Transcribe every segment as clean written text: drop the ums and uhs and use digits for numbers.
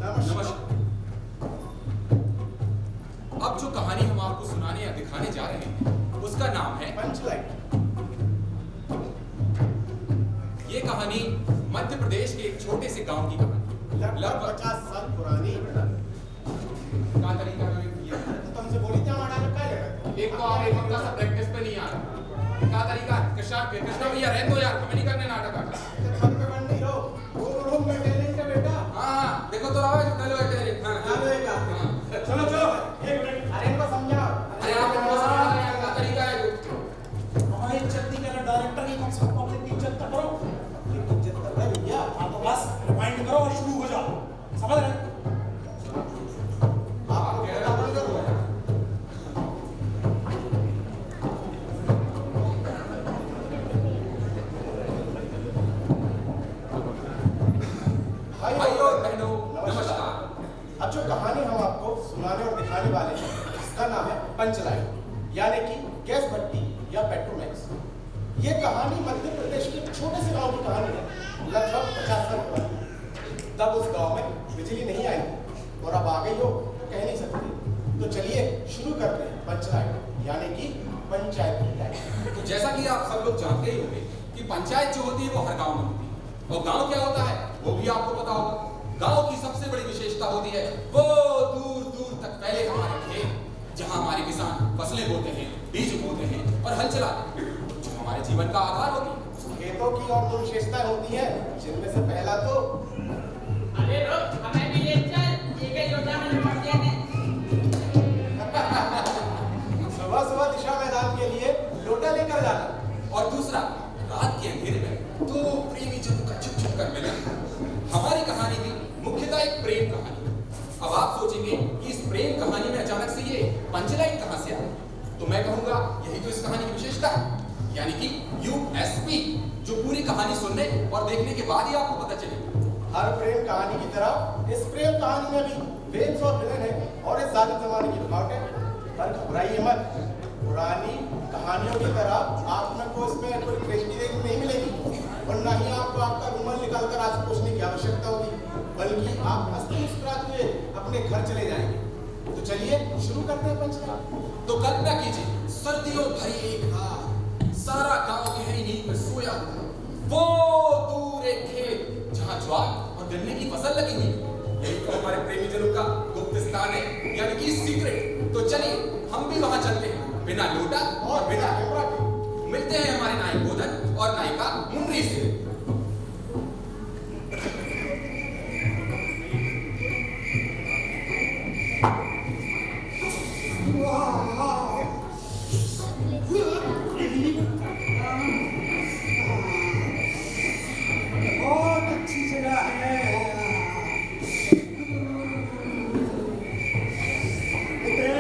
नमस्कार। अब जो कहानी हम आपको सुनाने या दिखाने जा रहे हैं उसका नाम है पंचलाइन। ये कहानी मध्य प्रदेश के एक छोटे से गांव की कहानी, लगभग 50 साल पुरानी। का तरीका किया तो हमसे बोली क्या मारा रखा है? एक तो आप एक हफ्ता से प्रैक्टिस पे नहीं आ रहा। का तरीका कृष्णा भैया रहने दो यार, हमें नहीं करने नाटक आटा। छत पे बन नहीं रहो, वो रूम में टैलेंट है बेटा। हाँ देखो तो रहा है जो चलो टैलेंट। हाँ चलो चलो एक मिनट, अरे इनको समझाओ। अरे आप इनको समझा रहे हैं, का तरीका है जो हमारी इज्जत नहीं करना, डायरेक्टर की कम से कम पब्लिक की इज्जत करो। इज्जत कर रहे भैया। हाँ तो बस रिमाइंड करो और शुरू हो जाओ, समझ रहे हैं? आप कहना बंद करो। भाइयों और बहनों नमस्कार। अब जो कहानी हम आपको सुनाने और दिखाने वाले हैं उसका नाम है पंचलाइन, यानी कि गैस भट्टी या पेट्रोमैक्स। ये कहानी मध्य प्रदेश के छोटे से गांव की कहानी है, लगभग 50 साल पुरानी। तब उस गांव में बिजली नहीं आई और अब आ गई हो तो कह नहीं सकते। तो चलिए शुरू करते हैं पंचलाइन, यानी कि पंचायत की लाइन। तो जैसा कि आप सब लोग जानते ही होंगे कि पंचायत जो होती है वो हर गांव में होती है, और गांव क्या होता है वो भी आपको पता होगा। गांव की सबसे बड़ी विशेषता होती है वो दूर दूर तक फैले हमारे खेत, जहां हमारे किसान फसलें बोते हैं, बीज बोते हैं और हल चलाते हैं, जो हमारे जीवन का आधार होती है। खेतों की और दो विशेषताएं होती हैं, जिनमें से पहला तो अरे रुक, हमें भी ले चल, ये कई लोटा में पड़ गए हैं। सुबह सुबह दिशा मैदान के लिए लोटा लेकर जाना, और दूसरा रात के अंधेरे में दो प्रेमी जनों का छुप छुप कर मिलना। हमारी कहानी भी मुख्यतः एक प्रेम कहानी है। अब आप सोचेंगे कि इस प्रेम कहानी में अचानक से ये पंचलाइन कहां से आई, तो मैं कहूंगा यही तो इस कहानी की विशेषता है, यानी कि यूएसपी, जो पूरी कहानी सुनने और देखने के बाद ही आपको पता चलेगी। हर प्रेम कहानी की तरह इस प्रेम कहानी में भी वेन्स और विलन है और इस जालिम जमाने की रुकावट है। पर घबराइए मत, पुरानी कहानियों की तरह आपको इसमें कोई ट्रेजेडी देखने नहीं मिलेगी, और ना ही आपको आपका रुमाल निकालकर आज पूछने की आवश्यकता होगी, बल्कि आप हंसते मुस्कुराते हुए अपने घर चले जाएंगे। तो चलिए शुरू करते हैं पंचलाइन। तो कल्पना कीजिए सर्दियों भरी एक रात, सारा गांव गहरी नींद में सोया हुआ, वो दूर एक खेत जहां ज्वार और गन्ने की फसल लगी हुई, यही तो हमारे प्रेमी जनों का गुप्त स्थान है, यानी कि सीक्रेट। तो चलिए हम भी वहां चलते हैं, बिना लोटा और बिना कैमरा के। मिलते हैं हमारे नायक गोधन और नायिका मुन्नी से। बहुत अच्छी जगह है।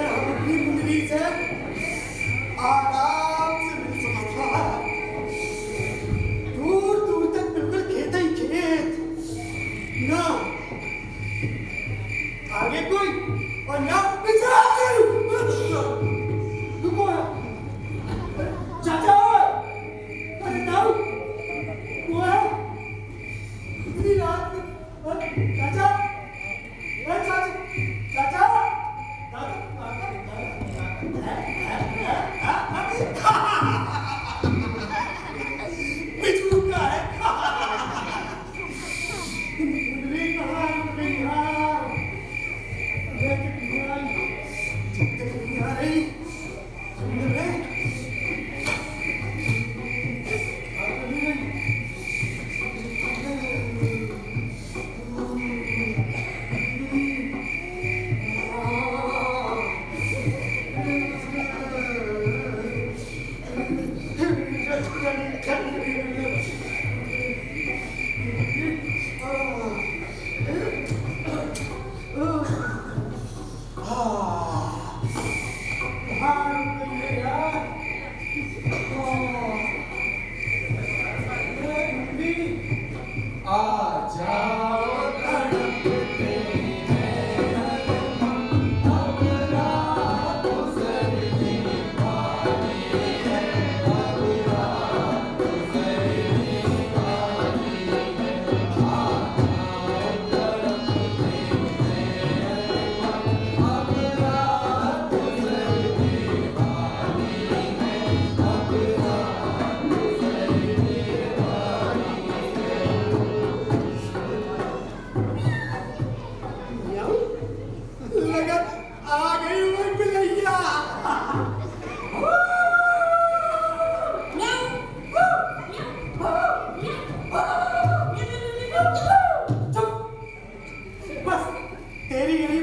हम अपनी मुंडली से आराम से मिल सकते हैं। दूर दूर तक बिल्कुल खेत ही खेत, ना आगे कोई और ना पीछे कोई। रुको चाचा, अरे नाउ वो है इतनी रात में। चाचा, चाचा, चाचा, बिजू का है। मुंडली कहाँ है? मुंडली कहाँ? कितनी आ रही?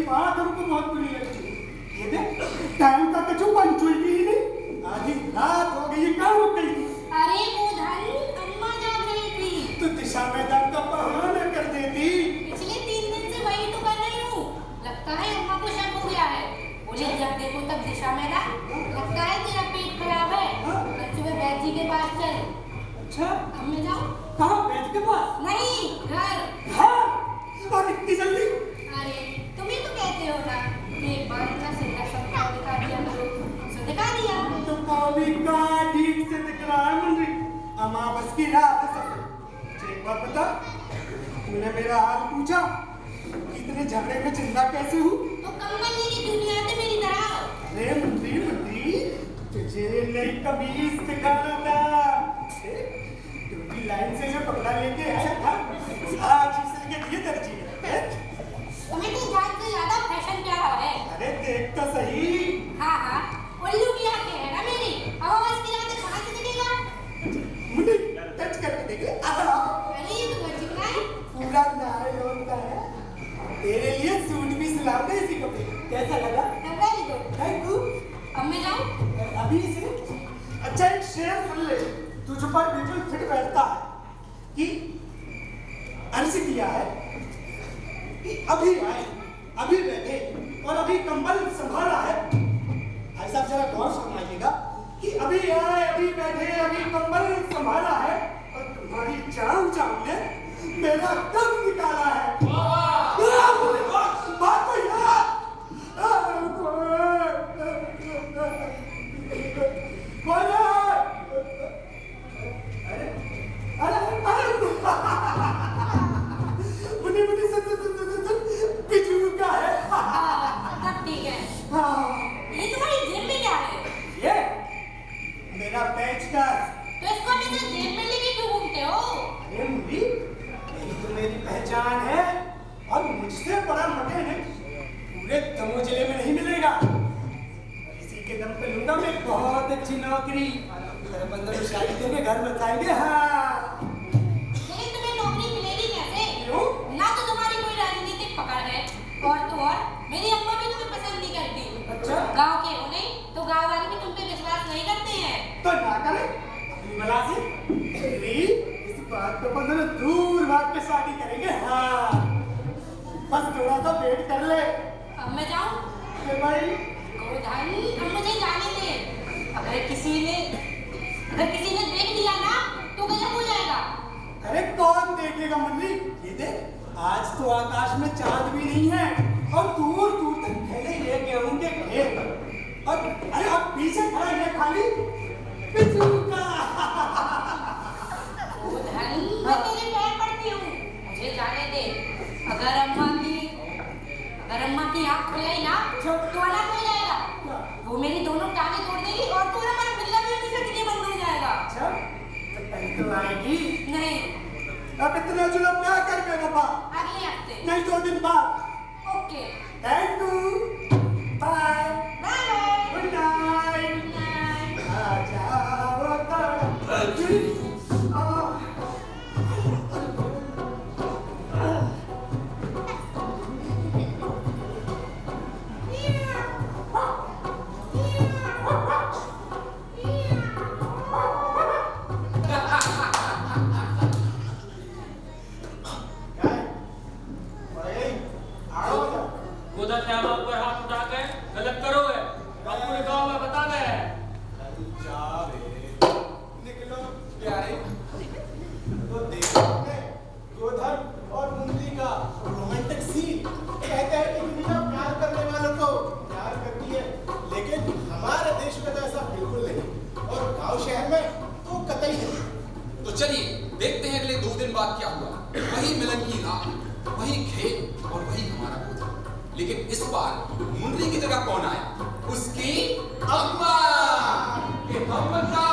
बात हमको बहुत बुरी लगती है। ये देख, टाइम का कछु पंचुअलिटी ही नहीं। आधी रात हो गई, कहाँ हो गई तू? अरे गोधन, अम्मा जाग रही थी। तो दिशा मैदान का बहाना कर देती। पिछले 3 दिन से वही तो कर रही हूँ। लगता है अम्मा को शक हो गया है। बोले जब देखो तब दिशा मैदान। लगता है तेरा पेट खराब है। कल सुबह वैद्य जी के पास चल। अच्छा, अब मैं जाऊँ? कहाँ? वैद्य के पास? नहीं, घर। हाँ, और इतनी जल्दी? अरे तुम ही तो कहते हो ना कि एक बार अपना सेहरा सबका दिखा दिया करो। सो दिखा दिया। तो कभी का ठीक से दिख रहा है मुंडी। अमावस की रात है सब। एक बात बता, तूने मेरा हाल पूछा? इतने झगड़े में जिंदा कैसे हूँ? तो कम्बल की दुनिया से मेरी तरह। अरे मुंडी मुंडी, तुझे नहीं कमीज दिखाना था। टूटी लाइन से जो कपड़ा लेके आया था, आज इसे लेके दिए दर्जी ने। तुम्हें तो जान से ज्यादा फैशन प्यारा है। अरे देख तो सही। हाँ हाँ, उल्लू की आंखें है ना मेरी। अब आवाज की रात कहाँ से दिखेगा? मुंडी टच करके देखे। अरे ये तो बच गया है। पूरा नारे होता है। तेरे लिए सूट भी सिला दे इसी कपड़े। कैसा लगा? Very good. Thank you. अब मैं जाऊँ? अभी से अच्छा एक शेर सुन ले, तुझ पर बिल्कुल फिट बैठता है कि अर्ज किया है कि अभी आए, अभी बैठे और अभी कंबल संभाला है। भाई साहब जरा गौर फरमाइएगा कि अभी आए, अभी बैठे, अभी कंबल संभाला है और तुम्हारी चाव चाव ने मेरा दम निकाला है। बात तो यार कौन है? अरे अरे अरे मुन्नी मुन्नी सुन बिजू का है। तब ठीक है। हाँ, ये तुम्हारी जेब में क्या है? ये मेरा पैच का। तो इसको हमेशा जेब में लेके क्यों घूमते हो? अरे मुन्नी, यही तो मेरी पहचान है और मुझसे बड़ा मटेरियल पूरे दमोह जिले में नहीं मिलेगा। इसी के दम पे लूंगा मैं बहुत अच्छी नौकरी। बंदर शादी देंगे, घर बसाएंगे। हाँ, लेकिन तुम्हें नौकरी मिलेगी कैसे? क्यों? ना तो तुम्हारी कोई राजनीतिक पकड़ है और तो और मेरी अम्मा भी तुम्हें पसंद नहीं करती। अच्छा, गांव के हो नहीं तो गांव वाले भी तुम पे विश्वास नहीं करते हैं। तो ना करें अपनी बला से। अरे, इस बात को बंदर दूर भाग के शादी करेंगे। हाँ, बस थोड़ा सा वेट कर ले। अब मैं जाऊँ? अरे भाई, गोधन, अब मुझे जाने दे। अगर किसी ने देख लिया ना तो गजब हो जाएगा। अरे कौन देखेगा मुन्नी? ये देख, आज तो आकाश में चांद भी नहीं है और दूर दूर तक फैले ये गेहूं के खेत। और अरे अब पीछे खड़ा है खाली बिजू का। गोधन, मैं तेरे पैर पड़ती हूँ, मुझे जाने दे। अगर अम्मा की आँख खुल गई ना तो अलग हो जाएगा। वो मेरी दोनों टांगें तोड़ देगी और तू हमारा बिल्ला भी अपनी शक्ति बंद हो जाएगा। अच्छा, तो कहीं तो आएगी। नहीं, अब इतना जुलम ना कर मेरे बाप। अगले हफ्ते। नहीं, 2 दिन बाद। Okay. Thank you. Bye bye. Good night. Good night. आ जाओ गोधन ने हमारे ऊपर हाथ उठा के गलत करोगे अब पूरे गांव में बता गए। निकलो प्यारे, तो देखोगे गोधन और मुंडी का रोमांटिक सीन। कहते हैं कि दुनिया प्यार करने वालों को प्यार करती है, लेकिन हमारे देश में तो ऐसा बिल्कुल नहीं और गांव शहर में तो कतई नहीं। तो चलिए देखते हैं अगले 2 दिन बाद क्या हुआ। वही मिलन की रात, वही खेत और वही हमारा गोधन। लेकिन इस बार मुंडी की जगह कौन आया? उसकी अम्मा। कि हम बता